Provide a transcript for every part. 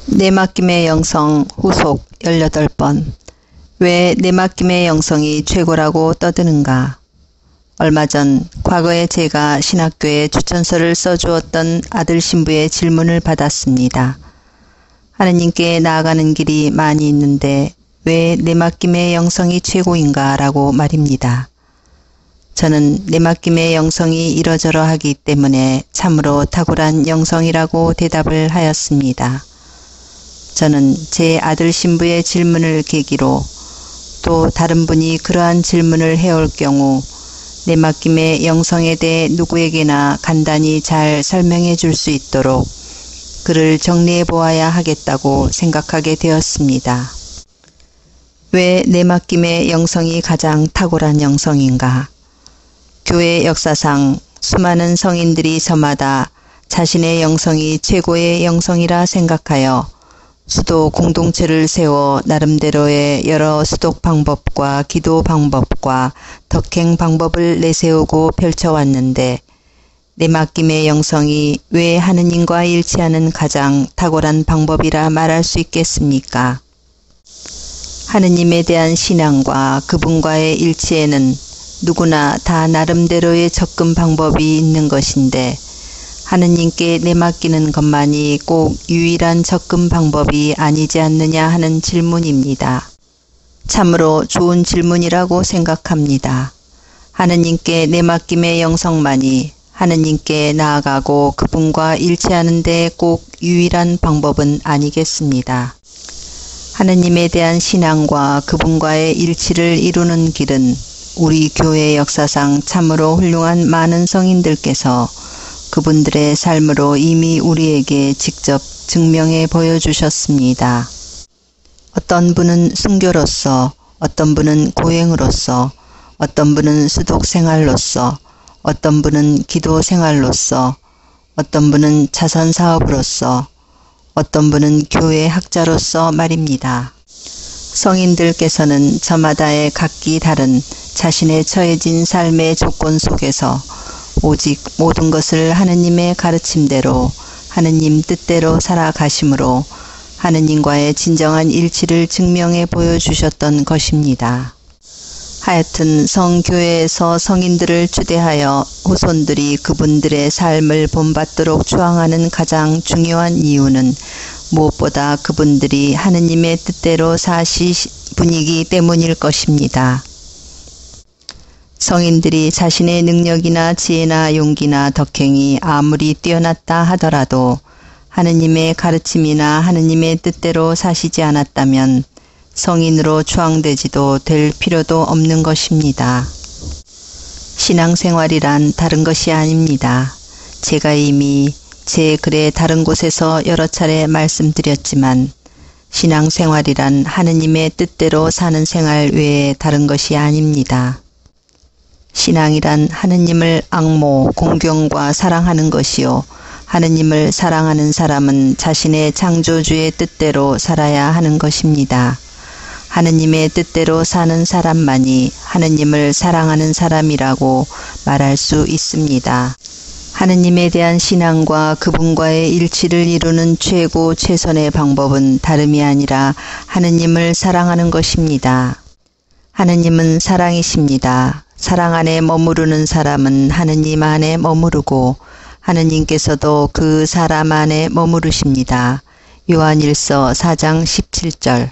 내맡김의 영성 후속 18번. 왜 내맡김의 영성이 최고라고 떠드는가? 얼마 전 과거에 제가 신학교에 추천서를 써주었던 아들 신부의 질문을 받았습니다. 하느님께 나아가는 길이 많이 있는데 왜 내맡김의 영성이 최고인가 라고 말입니다. 저는 내맡김의 영성이 이러저러하기 때문에 참으로 탁월한 영성이라고 대답을 하였습니다. 저는 제 아들 신부의 질문을 계기로 또 다른 분이 그러한 질문을 해올 경우 내맡김의 영성에 대해 누구에게나 간단히 잘 설명해 줄 수 있도록 글을 정리해 보아야 하겠다고 생각하게 되었습니다. 왜 내맡김의 영성이 가장 탁월한 영성인가? 교회 역사상 수많은 성인들이 저마다 자신의 영성이 최고의 영성이라 생각하여 수도 공동체를 세워 나름대로의 여러 수독 방법과 기도 방법과 덕행 방법을 내세우고 펼쳐왔는데 내맡김의 영성이 왜 하느님과 일치하는 가장 탁월한 방법이라 말할 수 있겠습니까? 하느님에 대한 신앙과 그분과의 일치에는 누구나 다 나름대로의 접근 방법이 있는 것인데 하느님께 내맡기는 것만이 꼭 유일한 접근 방법이 아니지 않느냐 하는 질문입니다. 참으로 좋은 질문이라고 생각합니다. 하느님께 내맡김의 영성만이 하느님께 나아가고 그분과 일치하는 데 꼭 유일한 방법은 아니겠습니다. 하느님에 대한 신앙과 그분과의 일치를 이루는 길은 우리 교회 역사상 참으로 훌륭한 많은 성인들께서 그분들의 삶으로 이미 우리에게 직접 증명해 보여주셨습니다. 어떤 분은 순교로서, 어떤 분은 고행으로서, 어떤 분은 수독 생활로서, 어떤 분은 기도 생활로서, 어떤 분은 자선 사업으로서, 어떤 분은 교회 학자로서 말입니다. 성인들께서는 저마다의 각기 다른 자신의 처해진 삶의 조건 속에서 오직 모든 것을 하느님의 가르침대로 하느님 뜻대로 살아가심으로 하느님과의 진정한 일치를 증명해 보여주셨던 것입니다. 하여튼 성교회에서 성인들을 추대하여 후손들이 그분들의 삶을 본받도록 추앙하는 가장 중요한 이유는 무엇보다 그분들이 하느님의 뜻대로 사시 분이기 때문일 것입니다. 성인들이 자신의 능력이나 지혜나 용기나 덕행이 아무리 뛰어났다 하더라도 하느님의 가르침이나 하느님의 뜻대로 사시지 않았다면 성인으로 추앙되지도 될 필요도 없는 것입니다. 신앙생활이란 다른 것이 아닙니다. 제가 이미 제 글의 다른 곳에서 여러 차례 말씀드렸지만 신앙생활이란 하느님의 뜻대로 사는 생활 외에 다른 것이 아닙니다. 신앙이란 하느님을 앙모, 공경과 사랑하는 것이요. 하느님을 사랑하는 사람은 자신의 창조주의 뜻대로 살아야 하는 것입니다. 하느님의 뜻대로 사는 사람만이 하느님을 사랑하는 사람이라고 말할 수 있습니다. 하느님에 대한 신앙과 그분과의 일치를 이루는 최고 최선의 방법은 다름이 아니라 하느님을 사랑하는 것입니다. 하느님은 사랑이십니다. 사랑 안에 머무르는 사람은 하느님 안에 머무르고 하느님께서도 그 사람 안에 머무르십니다. 요한일서 4장 17절.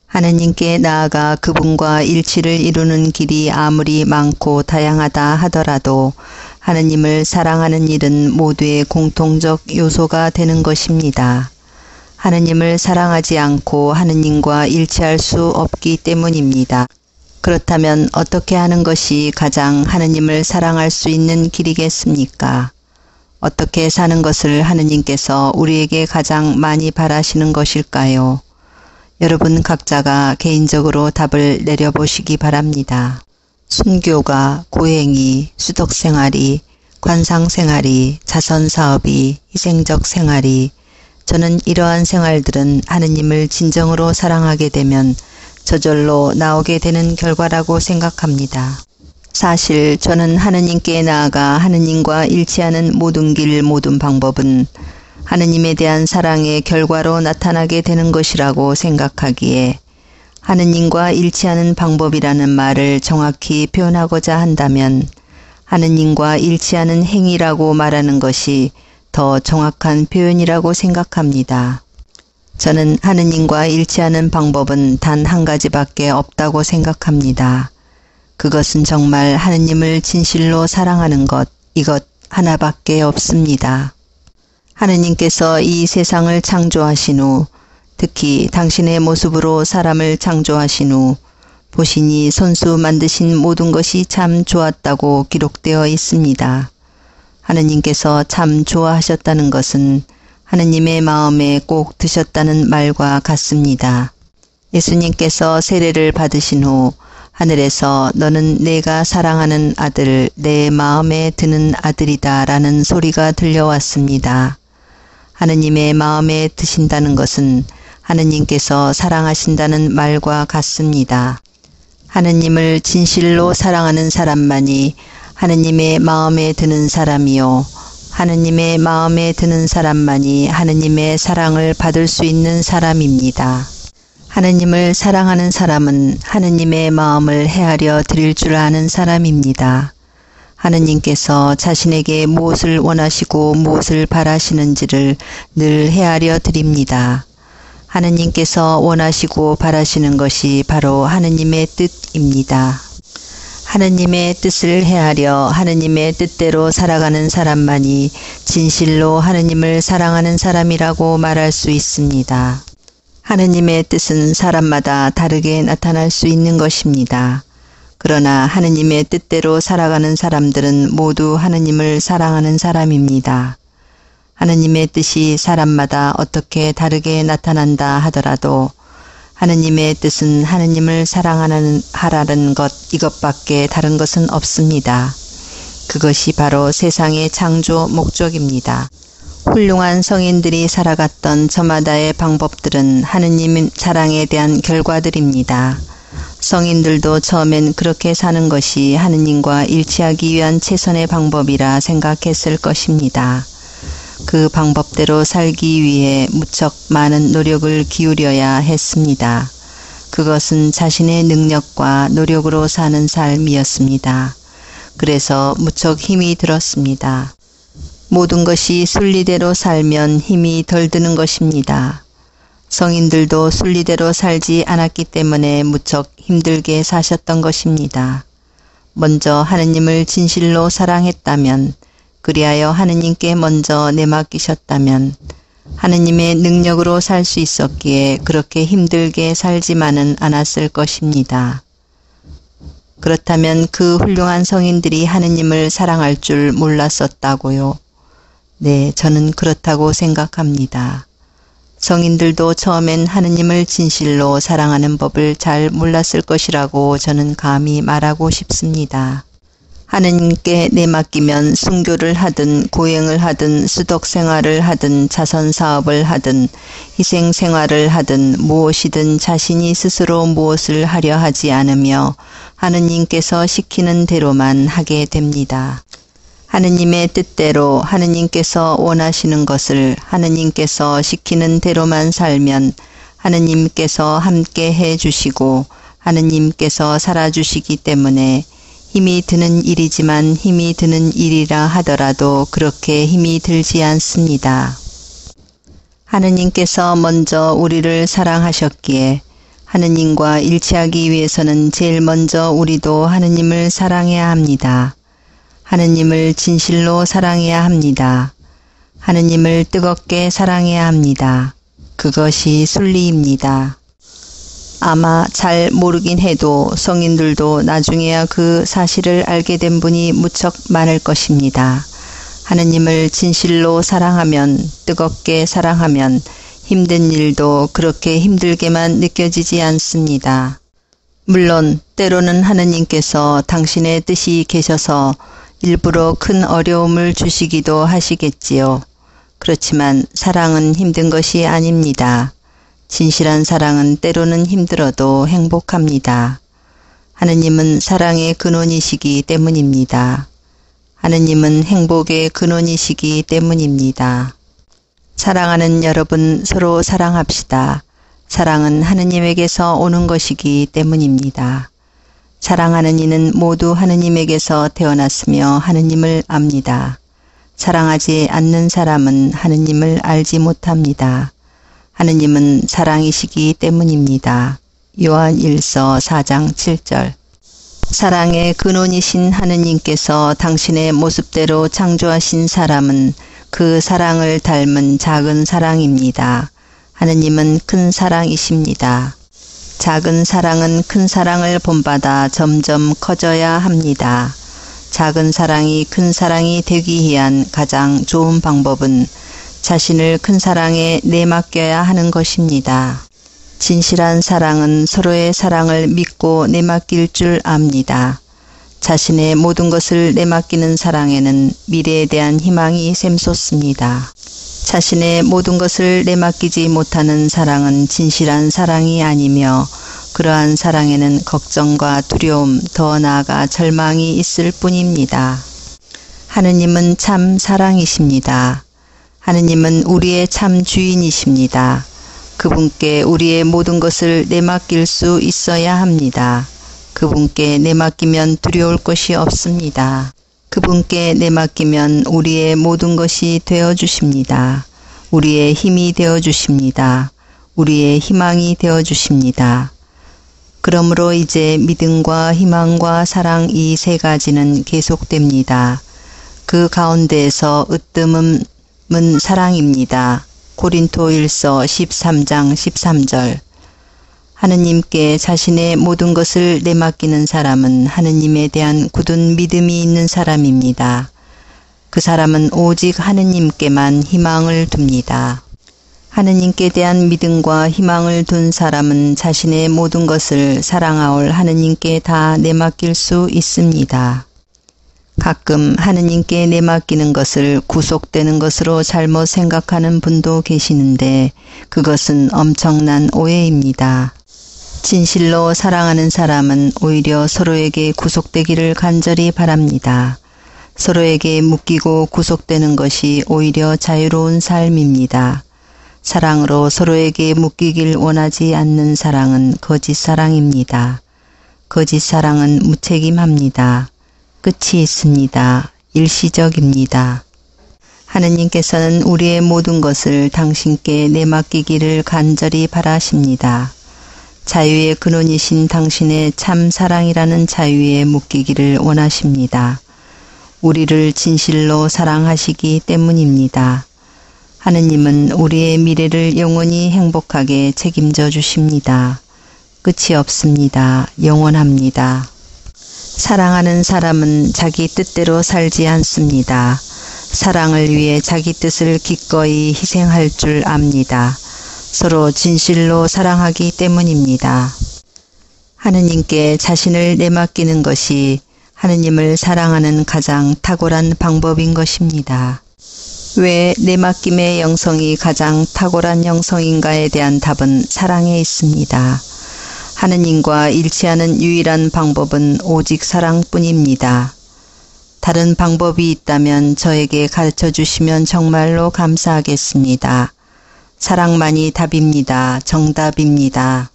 하느님께 나아가 그분과 일치를 이루는 길이 아무리 많고 다양하다 하더라도 하느님을 사랑하는 일은 모두의 공통적 요소가 되는 것입니다. 하느님을 사랑하지 않고 하느님과 일치할 수 없기 때문입니다. 그렇다면 어떻게 하는 것이 가장 하느님을 사랑할 수 있는 길이겠습니까? 어떻게 사는 것을 하느님께서 우리에게 가장 많이 바라시는 것일까요? 여러분 각자가 개인적으로 답을 내려보시기 바랍니다. 순교가, 고행이, 수독생활이, 관상생활이, 자선사업이, 희생적 생활이, 저는 이러한 생활들은 하느님을 진정으로 사랑하게 되면 저절로 나오게 되는 결과라고 생각합니다. 사실 저는 하느님께 나아가 하느님과 일치하는 모든 길 모든 방법은 하느님에 대한 사랑의 결과로 나타나게 되는 것이라고 생각하기에 하느님과 일치하는 방법이라는 말을 정확히 표현하고자 한다면 하느님과 일치하는 행위라고 말하는 것이 더 정확한 표현이라고 생각합니다. 저는 하느님과 일치하는 방법은 단 한 가지밖에 없다고 생각합니다. 그것은 정말 하느님을 진실로 사랑하는 것, 이것 하나밖에 없습니다. 하느님께서 이 세상을 창조하신 후, 특히 당신의 모습으로 사람을 창조하신 후 보시니 손수 만드신 모든 것이 참 좋았다고 기록되어 있습니다. 하느님께서 참 좋아하셨다는 것은 하느님의 마음에 꼭 드셨다는 말과 같습니다. 예수님께서 세례를 받으신 후 하늘에서 너는 내가 사랑하는 아들, 내 마음에 드는 아들이다 라는 소리가 들려왔습니다. 하느님의 마음에 드신다는 것은 하느님께서 사랑하신다는 말과 같습니다. 하느님을 진실로 사랑하는 사람만이 하느님의 마음에 드는 사람이요. 하느님의 마음에 드는 사람만이 하느님의 사랑을 받을 수 있는 사람입니다. 하느님을 사랑하는 사람은 하느님의 마음을 헤아려 드릴 줄 아는 사람입니다. 하느님께서 자신에게 무엇을 원하시고 무엇을 바라시는지를 늘 헤아려 드립니다. 하느님께서 원하시고 바라시는 것이 바로 하느님의 뜻입니다. 하느님의 뜻을 헤아려 하느님의 뜻대로 살아가는 사람만이 진실로 하느님을 사랑하는 사람이라고 말할 수 있습니다. 하느님의 뜻은 사람마다 다르게 나타날 수 있는 것입니다. 그러나 하느님의 뜻대로 살아가는 사람들은 모두 하느님을 사랑하는 사람입니다. 하느님의 뜻이 사람마다 어떻게 다르게 나타난다 하더라도 하느님의 뜻은 하느님을 사랑하라는 것 이것밖에 다른 것은 없습니다. 그것이 바로 세상의 창조 목적입니다. 훌륭한 성인들이 살아갔던 저마다의 방법들은 하느님 사랑에 대한 결과들입니다. 성인들도 처음엔 그렇게 사는 것이 하느님과 일치하기 위한 최선의 방법이라 생각했을 것입니다. 그 방법대로 살기 위해 무척 많은 노력을 기울여야 했습니다. 그것은 자신의 능력과 노력으로 사는 삶이었습니다. 그래서 무척 힘이 들었습니다. 모든 것이 순리대로 살면 힘이 덜 드는 것입니다. 성인들도 순리대로 살지 않았기 때문에 무척 힘들게 사셨던 것입니다. 먼저 하느님을 진실로 사랑했다면, 그리하여 하느님께 먼저 내맡기셨다면 하느님의 능력으로 살 수 있었기에 그렇게 힘들게 살지만은 않았을 것입니다. 그렇다면 그 훌륭한 성인들이 하느님을 사랑할 줄 몰랐었다고요? 네, 저는 그렇다고 생각합니다. 성인들도 처음엔 하느님을 진실로 사랑하는 법을 잘 몰랐을 것이라고 저는 감히 말하고 싶습니다. 하느님께 내맡기면 순교를 하든 고행을 하든 수덕생활을 하든 자선사업을 하든 희생생활을 하든 무엇이든 자신이 스스로 무엇을 하려 하지 않으며 하느님께서 시키는 대로만 하게 됩니다. 하느님의 뜻대로 하느님께서 원하시는 것을 하느님께서 시키는 대로만 살면 하느님께서 함께 해주시고 하느님께서 살아주시기 때문에 힘이 드는 일이지만 힘이 드는 일이라 하더라도 그렇게 힘이 들지 않습니다. 하느님께서 먼저 우리를 사랑하셨기에 하느님과 일치하기 위해서는 제일 먼저 우리도 하느님을 사랑해야 합니다. 하느님을 진실로 사랑해야 합니다. 하느님을 뜨겁게 사랑해야 합니다. 그것이 순리입니다. 아마 잘 모르긴 해도 성인들도 나중에야 그 사실을 알게 된 분이 무척 많을 것입니다. 하느님을 진실로 사랑하면, 뜨겁게 사랑하면 힘든 일도 그렇게 힘들게만 느껴지지 않습니다. 물론 때로는 하느님께서 당신의 뜻이 계셔서 일부러 큰 어려움을 주시기도 하시겠지요. 그렇지만 사랑은 힘든 것이 아닙니다. 진실한 사랑은 때로는 힘들어도 행복합니다. 하느님은 사랑의 근원이시기 때문입니다. 하느님은 행복의 근원이시기 때문입니다. 사랑하는 여러분, 서로 사랑합시다. 사랑은 하느님에게서 오는 것이기 때문입니다. 사랑하는 이는 모두 하느님에게서 태어났으며 하느님을 압니다. 사랑하지 않는 사람은 하느님을 알지 못합니다. 하느님은 사랑이시기 때문입니다. 요한 1서 4장 7절. 사랑의 근원이신 하느님께서 당신의 모습대로 창조하신 사람은 그 사랑을 닮은 작은 사랑입니다. 하느님은 큰 사랑이십니다. 작은 사랑은 큰 사랑을 본받아 점점 커져야 합니다. 작은 사랑이 큰 사랑이 되기 위한 가장 좋은 방법은 자신을 큰 사랑에 내맡겨야 하는 것입니다. 진실한 사랑은 서로의 사랑을 믿고 내맡길 줄 압니다. 자신의 모든 것을 내맡기는 사랑에는 미래에 대한 희망이 샘솟습니다. 자신의 모든 것을 내맡기지 못하는 사랑은 진실한 사랑이 아니며 그러한 사랑에는 걱정과 두려움, 더 나아가 절망이 있을 뿐입니다. 하느님은 참 사랑이십니다. 하느님은 우리의 참 주인이십니다. 그분께 우리의 모든 것을 내맡길 수 있어야 합니다. 그분께 내맡기면 두려울 것이 없습니다. 그분께 내맡기면 우리의 모든 것이 되어주십니다. 우리의 힘이 되어주십니다. 우리의 희망이 되어주십니다. 그러므로 이제 믿음과 희망과 사랑 이 세 가지는 계속됩니다. 그 가운데에서 으뜸은 사랑입니다. 고린토 1서 13장 13절. 하느님께 자신의 모든 것을 내맡기는 사람은 하느님에 대한 굳은 믿음이 있는 사람입니다. 그 사람은 오직 하느님께만 희망을 둡니다. 하느님께 대한 믿음과 희망을 둔 사람은 자신의 모든 것을 사랑하올 하느님께 다 내맡길 수 있습니다. 가끔 하느님께 내맡기는 것을 구속되는 것으로 잘못 생각하는 분도 계시는데 그것은 엄청난 오해입니다. 진실로 사랑하는 사람은 오히려 서로에게 구속되기를 간절히 바랍니다. 서로에게 묶이고 구속되는 것이 오히려 자유로운 삶입니다. 사랑으로 서로에게 묶이길 원하지 않는 사랑은 거짓 사랑입니다. 거짓 사랑은 무책임합니다. 끝이 있습니다. 일시적입니다. 하느님께서는 우리의 모든 것을 당신께 내맡기기를 간절히 바라십니다. 자유의 근원이신 당신의 참 사랑이라는 자유에 묶이기를 원하십니다. 우리를 진실로 사랑하시기 때문입니다. 하느님은 우리의 미래를 영원히 행복하게 책임져 주십니다. 끝이 없습니다. 영원합니다. 사랑하는 사람은 자기 뜻대로 살지 않습니다. 사랑을 위해 자기 뜻을 기꺼이 희생할 줄 압니다. 서로 진실로 사랑하기 때문입니다. 하느님께 자신을 내맡기는 것이 하느님을 사랑하는 가장 탁월한 방법인 것입니다. 왜 내맡김의 영성이 가장 탁월한 영성인가에 대한 답은 사랑에 있습니다. 하느님과 일치하는 유일한 방법은 오직 사랑뿐입니다. 다른 방법이 있다면 저에게 가르쳐 주시면 정말로 감사하겠습니다. 사랑만이 답입니다. 정답입니다.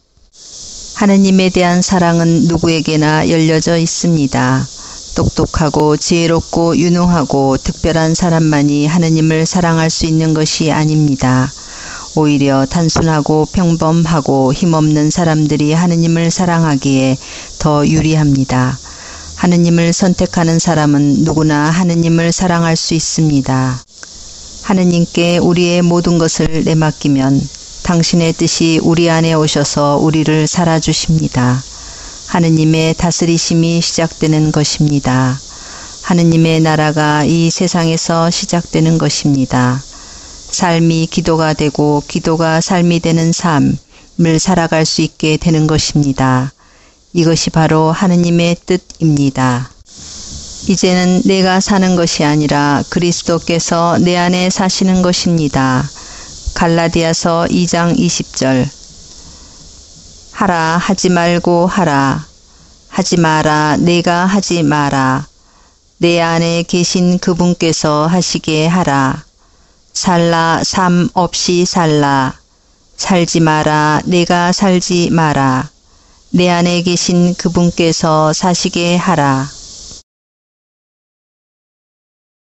하느님에 대한 사랑은 누구에게나 열려져 있습니다. 똑똑하고 지혜롭고 유능하고 특별한 사람만이 하느님을 사랑할 수 있는 것이 아닙니다. 오히려 단순하고 평범하고 힘없는 사람들이 하느님을 사랑하기에 더 유리합니다. 하느님을 선택하는 사람은 누구나 하느님을 사랑할 수 있습니다. 하느님께 우리의 모든 것을 내맡기면 당신의 뜻이 우리 안에 오셔서 우리를 살아주십니다. 하느님의 다스리심이 시작되는 것입니다. 하느님의 나라가 이 세상에서 시작되는 것입니다. 삶이 기도가 되고 기도가 삶이 되는 삶을 살아갈 수 있게 되는 것입니다. 이것이 바로 하느님의 뜻입니다. 이제는 내가 사는 것이 아니라 그리스도께서 내 안에 사시는 것입니다. 갈라디아서 2장 20절. 하라 하지 말고 하라. 하지 마라 내가 하지 마라. 내 안에 계신 그분께서 하시게 하라. 살라 삶 없이 살라. 살지 마라 내가 살지 마라. 내 안에 계신 그분께서 사시게 하라.